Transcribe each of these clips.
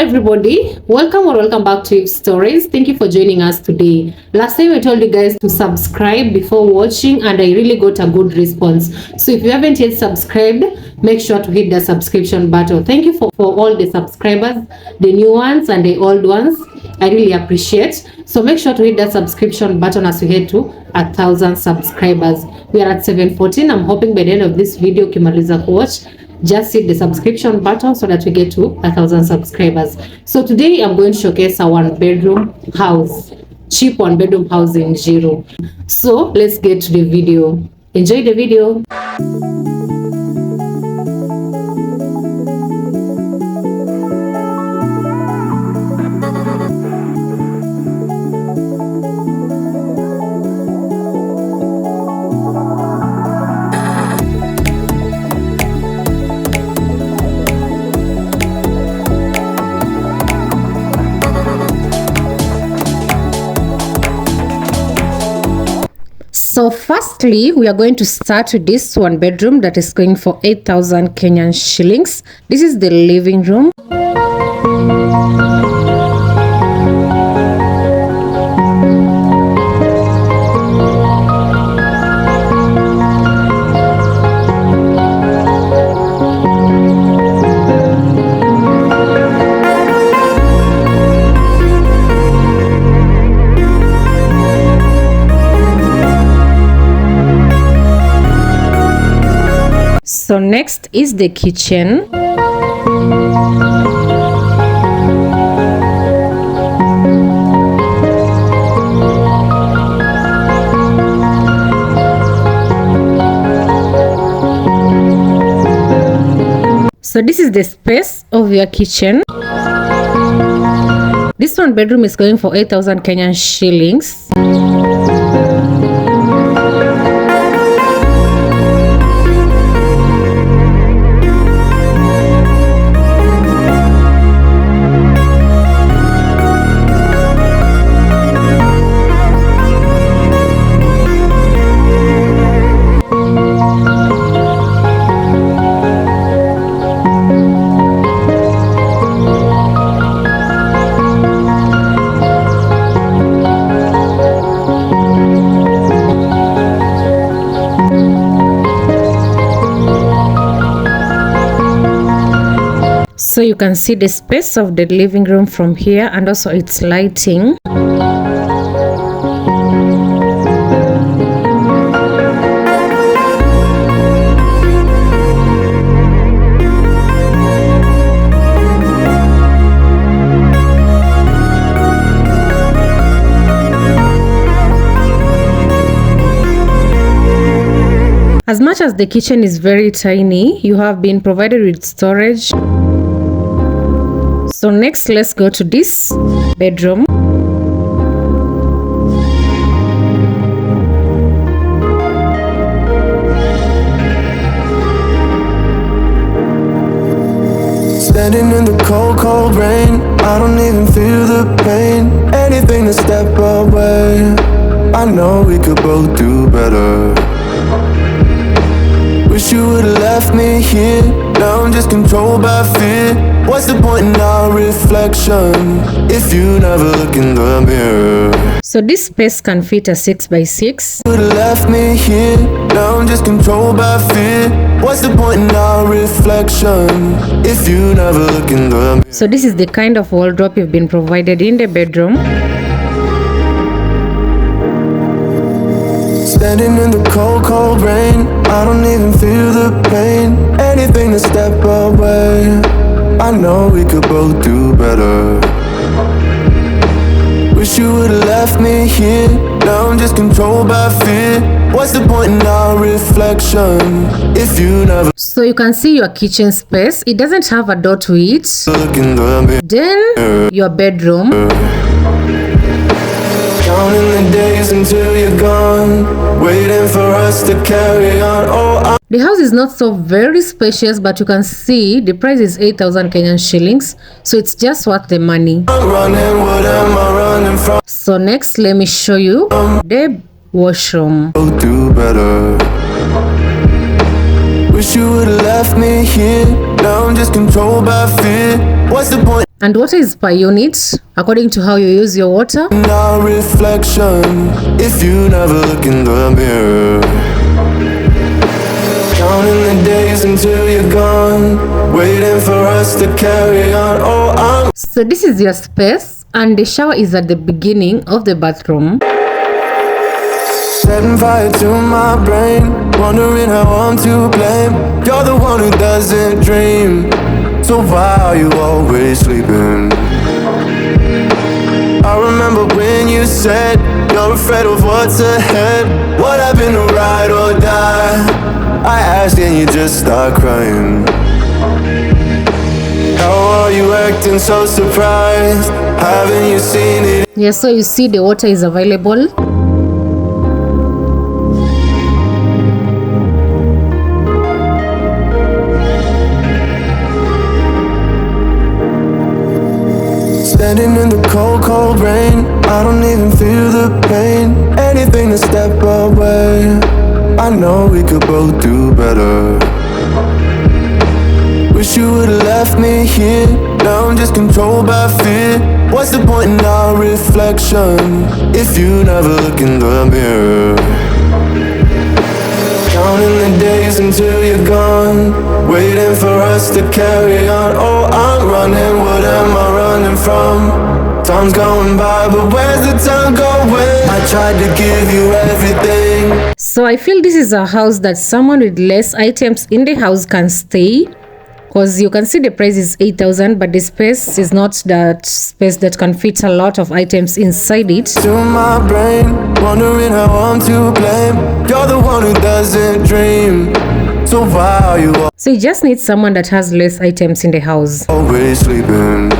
Everybody, welcome back to HOUSE Stories. Thank you for joining us today. Last time I told you guys to subscribe before watching, and I really got a good response. So if you haven't yet subscribed, make sure to hit the subscription button. Thank you for all the subscribers, the new ones and the old ones. I really appreciate. So make sure to hit that subscription button as we head to 1,000 subscribers. We are at 714. I'm hoping by the end of this video ukimaliza kuwatch, just hit the subscription button so that we get to 1,000 subscribers. So today I'm going to showcase a one-bedroom house, cheap one-bedroom house in NJIRU. So let's get to the video. Enjoy the video. So firstly, we are going to start with this one bedroom that is going for 8,000 Kenyan shillings. This is the living room. So next is the kitchen. So this is the space of your kitchen. This one bedroom is going for 8,000 Kenyan shillings. So you can see the space of the living room from here, and also its lighting. As much as the kitchen is very tiny, you have been provided with storage. So next, let's go to this bedroom. Standing in the cold, cold rain, I don't even feel the pain. Anything to step away, I know we could both do better. Wish you would've left me here, now I'm just controlled by fear. What's the point in our reflection if you never look in the mirror? So this space can fit a 6x6. You would've left me here, now I'm just controlled by fear. What's the point in our reflection if you never look in the mirror? So this is the kind of wardrobe you've been provided in the bedroom. Standing in the cold, cold rain, I don't even feel the pain. Anything to step away, I know we could both do better. Wish you would've left me here, now I'm just controlled by fear. What's the point in our reflection if you never... So So you can see your kitchen space. It doesn't have a door to it. Look in the mirror. Then your bedroom. Counting the days until you're gone, waiting for us to carry on. Oh, The house is not so very spacious, but you can see the price is 8,000 Kenyan shillings. So it's just worth the money. I'm running, what am I running from? So next, let me show you the washroom. Go do better. Wish you would've left me here. Now I'm just controlled by fear. What's the point? And water is per unit, according to how you use your water. Now reflection, if you never look in the mirror. Counting the days until you're gone, waiting for us to carry on. Oh, I'm So this is your space, and the shower is at the beginning of the bathroom. setting fire to my brain, wondering how I'm to blame. You're the one who doesn't dream, so why are you always sleeping? I remember when you said you're afraid of what's ahead. What happened to ride or die? I asked and you just start crying. How are you acting so surprised? Haven't you seen it? Yes, so you see the water is available. Standing in the cold, cold rain, I don't even feel the pain. Anything to step away. I know we could both do better. Wish you would've left me here. Now I'm just controlled by fear. What's the point in our reflection if you never look in the mirror? Counting the days until you're gone, waiting for us to carry on. Oh, I'm running, what am I running from? Time's going by, but where's the time going? I tried to give you everything. So I feel this is a house that someone with less items in the house can stay, because you can see the price is 8,000, but the space is not that space that can fit a lot of items inside it. To my brain, wondering how I'm to blame. You're the one who doesn't dream, so why are you So you just need someone that has less items in the house. always sleeping?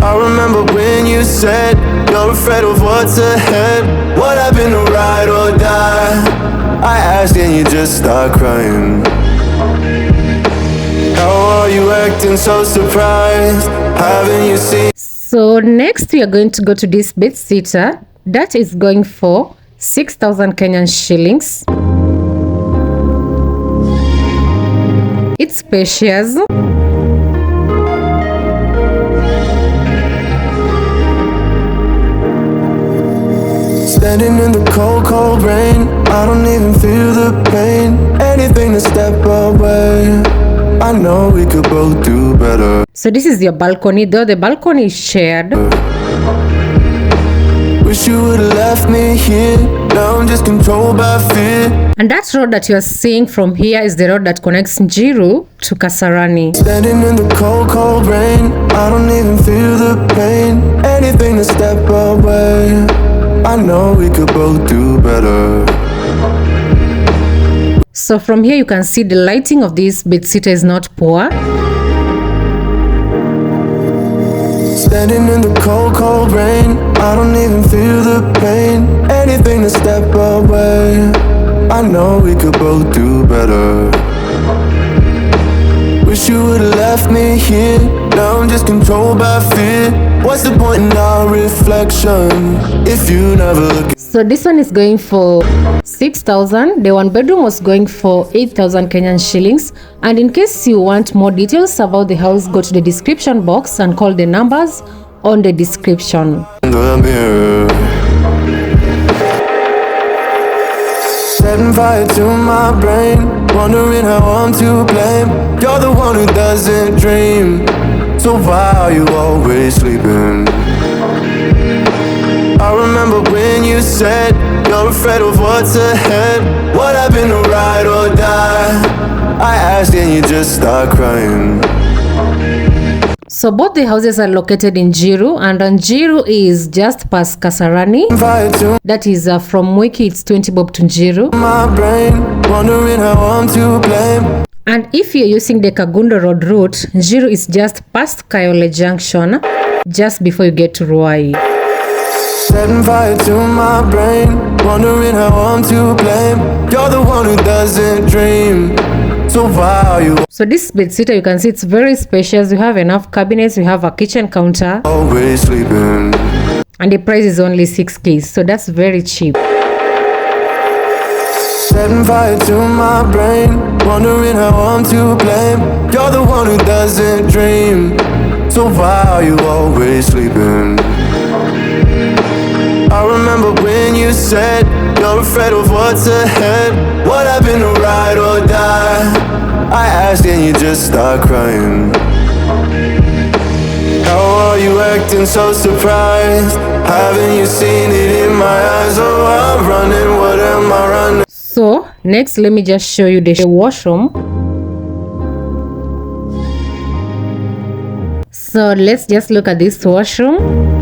I remember when you said you're afraid of what's ahead. What happened to ride or die? I asked and you just start crying. How are you acting so surprised? Haven't you seen? So next we are going to go to this bedsitter that is going for 6,000 Kenyan shillings. It's spacious. Standing in the cold, cold rain, I don't even feel the pain. Anything to step away. I know we could both do better. So this is your balcony, though the balcony is shared. Wish you would've left me here. Now I'm just controlled by fear. And that road that you are seeing from here is the road that connects NJIRU to Kasarani. Standing in the cold, cold rain, I don't even feel the pain. Anything to step away. I know we could both do better. So from here you can see the lighting of this bedsitter is not poor. Standing in the cold, cold rain, I don't even feel the pain. Anything to step away. I know we could both do better. Wish you would've left me here. Now I'm just controlled by fear. What's the point in our reflection if you never look? So this one is going for 6,000. The one bedroom was going for 8,000 Kenyan shillings. And in case you want more details about the house, go to the description box and call the numbers on the description. The mirror, setting fire to my brain, wondering how I'm to blame. You're the one who doesn't dream, so why are you always sleeping? I remember when you said you're afraid of what's ahead. What happened to ride or die? I asked and you just start crying. So both the houses are located in NJIRU, and NJIRU is just past Kasarani. Fire to That is from Mwiki, it's 20 bob to NJIRU. my brain, wondering how I'm to blame. And if you're using the Kagundo Road route, NJIRU is just past Kayole Junction, just before you get to Ruai. Setting fire to my brain, wondering how I'm to blame. You're the one who doesn't dream, so why are you So this bedsitter, you can see it's very spacious. You have enough cabinets, you have a kitchen counter, always sleeping? and the price is only 6K, so that's very cheap. Setting fire to my brain, wondering how I'm to blame. You're the one who doesn't dream, so why are you always sleeping? I remember when you said you're afraid of what's ahead. What happened to ride or die? I asked and you just start crying. How are you acting so surprised? Haven't you seen it in my eyes? Oh, I'm running, what am I running? So next, let me just show you the washroom. So let's just look at this washroom.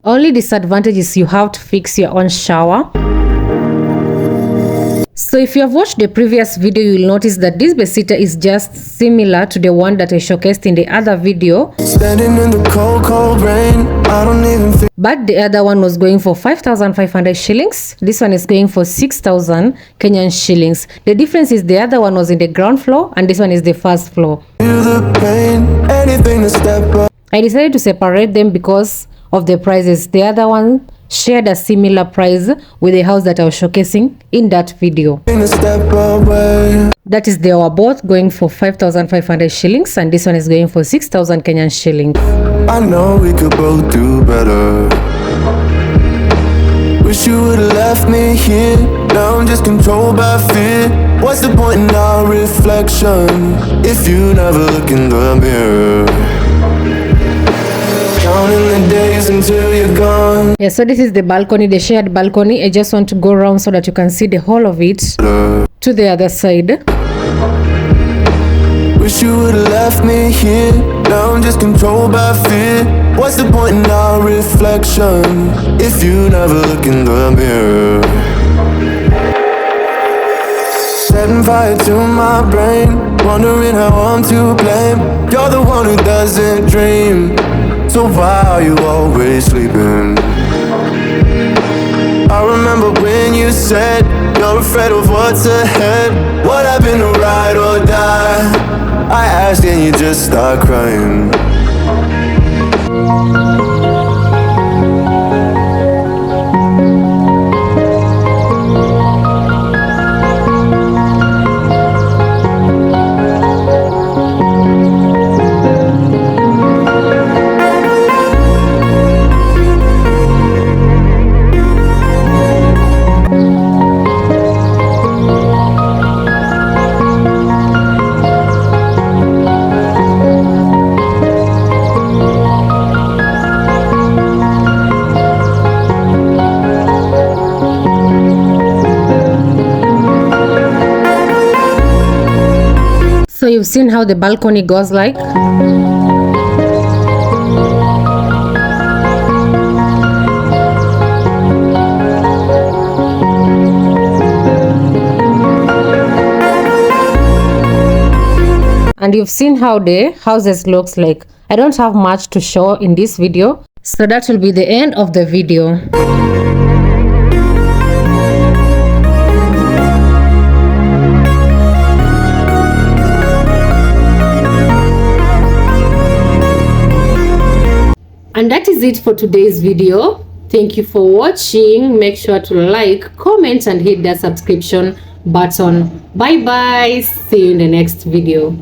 Only disadvantage is you have to fix your own shower. So if you have watched the previous video, you will notice that this bedsitter is just similar to the one that I showcased in the other video. Standing in the cold, cold rain, I don't even think. But the other one was going for 5,500 shillings. This one is going for 6,000 Kenyan shillings. The difference is the other one was in the ground floor and this one is the first floor. Feel the pain, anything to step up. I decided to separate them because of the prices. The other one shared a similar price with the house that I was showcasing in that video. Step away. That is, they were both going for 5,500 shillings and this one is going for 6,000 Kenyan shillings. I know we could both do better. Wish you would've left me here. Now I'm just controlled by fear. What's the point in our reflection if you never look in the mirror? Counting the days until you're gone. Yeah, so this is the balcony, the shared balcony. I just want to go around so that you can see the whole of it to the other side. Wish you would've left me here. Now I'm just controlled by fear. What's the point in our reflection if you never look in the mirror? Setting fire to my brain, wondering how I'm to blame. You're the one who doesn't dream, so why are you always sleeping? I remember when you said you're afraid of what's ahead. What happened to ride or die? I asked and you just start crying. So you've seen how the balcony goes like. And you've seen how the houses looks like. I don't have much to show in this video, so that will be the end of the video. And that is it for today's video. Thank you for watching. Make sure to like, comment, and hit the subscription button. Bye bye. See you in the next video.